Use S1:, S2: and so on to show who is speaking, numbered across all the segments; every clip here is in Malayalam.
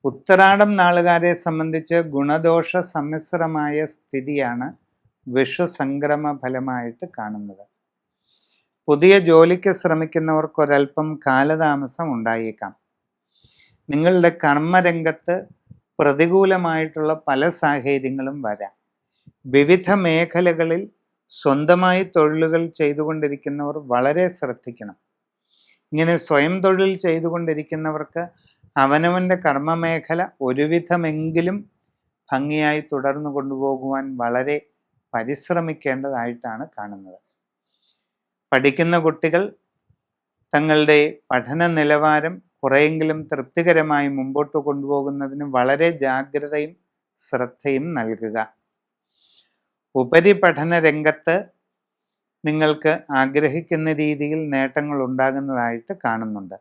S1: ഉത്തരാടം നാളുകാരെ സംബന്ധിച്ച് ഗുണദോഷ സമ്മിശ്രമായ സ്ഥിതിയാണ് വിഷു സംക്രമ ഫലമായിട്ട് കാണുന്നത്. പുതിയ ജോലിക്ക് ശ്രമിക്കുന്നവർക്ക് ഒരൽപ്പം കാലതാമസം ഉണ്ടായേക്കാം. നിങ്ങളുടെ കർമ്മരംഗത്ത് പ്രതികൂലമായിട്ടുള്ള പല സാഹചര്യങ്ങളും വരാം. വിവിധ മേഖലകളിൽ സ്വന്തമായി തൊഴിലുകൾ ചെയ്തുകൊണ്ടിരിക്കുന്നവർ വളരെ ശ്രദ്ധിക്കണം. ഇങ്ങനെ സ്വയം തൊഴിൽ ചെയ്തുകൊണ്ടിരിക്കുന്നവർക്ക് അവനവൻ്റെ കർമ്മമേഖല ഒരുവിധമെങ്കിലും ഭംഗിയായി തുടർന്നു കൊണ്ടുപോകുവാൻ വളരെ പരിശ്രമിക്കേണ്ടതായിട്ടാണ് കാണുന്നത്. പഠിക്കുന്ന കുട്ടികൾ തങ്ങളുടെ പഠന നിലവാരം കുറെയെങ്കിലും തൃപ്തികരമായി മുമ്പോട്ട് കൊണ്ടുപോകുന്നതിന് വളരെ ജാഗ്രതയും ശ്രദ്ധയും നൽകുക. ഉപരിപഠന രംഗത്ത് നിങ്ങൾക്ക് ആഗ്രഹിക്കുന്ന രീതിയിൽ നേട്ടങ്ങൾ ഉണ്ടാകുന്നതായിട്ട് കാണുന്നുണ്ട്.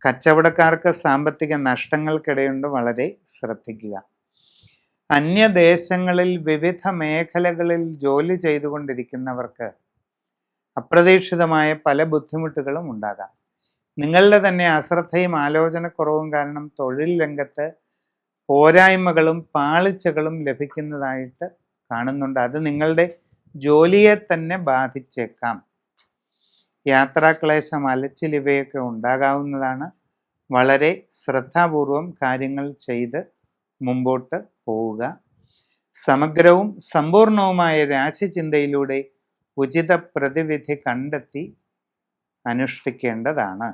S1: കച്ചവടക്കാർക്ക് സാമ്പത്തിക നഷ്ടങ്ങൾക്കിടയുണ്ട്, വളരെ ശ്രദ്ധിക്കുക. അന്യദേശങ്ങളിൽ വിവിധ മേഖലകളിൽ ജോലി ചെയ്തുകൊണ്ടിരിക്കുന്നവർക്ക് അപ്രതീക്ഷിതമായ പല ബുദ്ധിമുട്ടുകളും ഉണ്ടാകാം. നിങ്ങളുടെ തന്നെ അശ്രദ്ധയും ആലോചനക്കുറവും കാരണം തൊഴിൽ രംഗത്ത് പോരായ്മകളും പാളിച്ചകളും ലഭിക്കുന്നതായിട്ട് കാണുന്നുണ്ട്. അത് നിങ്ങളുടെ ജോലിയെ തന്നെ ബാധിച്ചേക്കാം. യാത്രാക്ലേശം, അലച്ചിൽ ഇവയൊക്കെ ഉണ്ടാകാവുന്നതാണ്. വളരെ ശ്രദ്ധാപൂർവം കാര്യങ്ങൾ ചെയ്ത് മുമ്പോട്ട് പോവുക. സമഗ്രവും സമ്പൂർണവുമായ രാശിചിന്തയിലൂടെ ഉചിത പ്രതിവിധി കണ്ടെത്തി അനുഷ്ഠിക്കേണ്ടതാണ്.